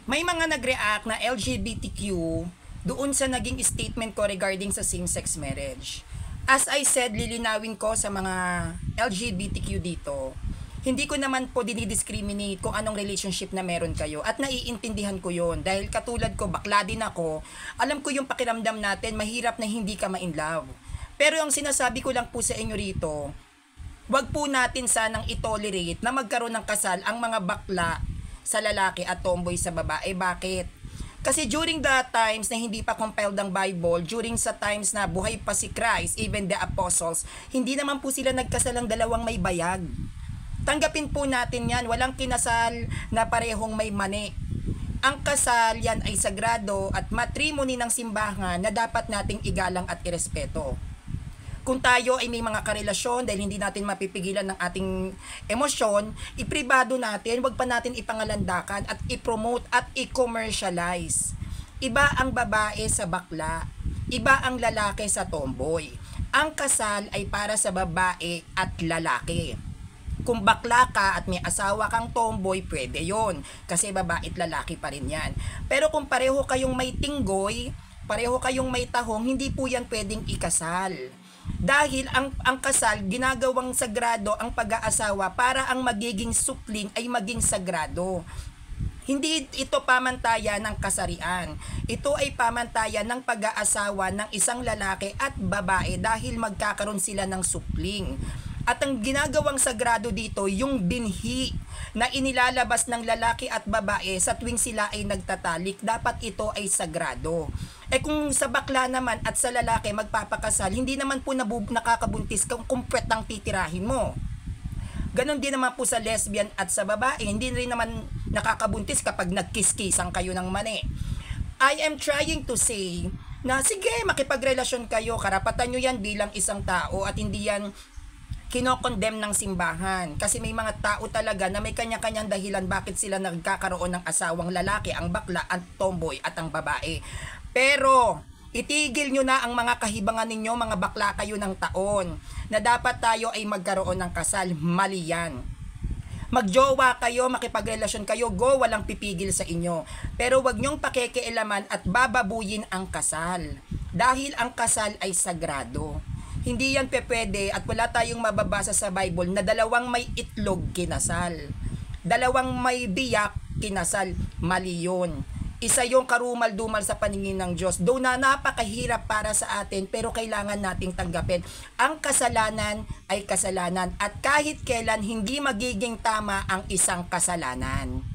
May mga nag-react na LGBTQ doon sa naging statement ko regarding sa same-sex marriage. As I said, lilinawin ko sa mga LGBTQ dito, hindi ko naman po dinidiscriminate kung anong relationship na meron kayo at naiintindihan ko yon dahil katulad ko, bakla din ako, alam ko yung pakiramdam natin, mahirap na hindi ka ma-in love. Pero yung sinasabi ko lang po sa inyo rito, wag po natin sanang itolerate na magkaroon ng kasal ang mga bakla sa lalaki at tomboy sa babae. Bakit? Kasi during the times na hindi pa compiled ang Bible, during sa times na buhay pa si Christ, even the apostles, hindi naman po sila nagkasal ng dalawang may bayag. Tanggapin po natin yan, walang kinasal na parehong may mani. Ang kasal yan ay sagrado at matrimony ng simbahan na dapat nating igalang at irespeto. Kung tayo ay may mga karelasyon dahil hindi natin mapipigilan ng ating emosyon, ipribado natin, wag pa natin ipangalandakan at i-promote at i-commercialize. Iba ang babae sa bakla, iba ang lalaki sa tomboy. Ang kasal ay para sa babae at lalaki. Kung bakla ka at may asawa kang tomboy, pwede yon kasi babae at lalaki pa rin yan. Pero kung pareho kayong may tinggoy, pareho kayong may tahong, hindi po yan pwedeng ikasal. Dahil ang kasal, ginagawang sagrado ang pag-aasawa para ang magiging supling ay maging sagrado. Hindi ito pamantayan ng kasarian. Ito ay pamantayan ng pag-aasawa ng isang lalaki at babae dahil magkakaroon sila ng supling. At ang ginagawang sagrado dito, yung binhi na inilalabas ng lalaki at babae sa tuwing sila ay nagtatalik, dapat ito ay sagrado. Kung sa bakla naman at sa lalaki magpapakasal, hindi naman po nakakabuntis kung kumpwet ang titirahin mo. Ganon din naman po sa lesbian at sa babae, hindi rin naman nakakabuntis kapag nagkiss-kissan kayo ng mani. I am trying to say na sige, makipagrelasyon kayo, karapatan nyo yan bilang isang tao at hindi yan kinokondem ng simbahan. Kasi may mga tao talaga na may kanya-kanyang dahilan bakit sila nagkakaroon ng asawang lalaki, ang bakla, ang tomboy at ang babae. Pero itigil nyo na ang mga kahibangan ninyo, mga bakla kayo ng taon, na dapat tayo ay magkaroon ng kasal. Mali yan. Magjowa kayo, makipagrelasyon kayo, go, walang pipigil sa inyo. Pero wag nyong pakikialaman at bababuyin ang kasal. Dahil ang kasal ay sagrado. Hindi yan pwede at wala tayong mababasa sa Bible na dalawang may itlog kinasal. Dalawang may biyak kinasal. Mali yun. Isa yung karumal-dumal sa paningin ng Diyos. Though na napakahirap para sa atin, pero kailangan nating tanggapin. Ang kasalanan ay kasalanan at kahit kailan hindi magiging tama ang isang kasalanan.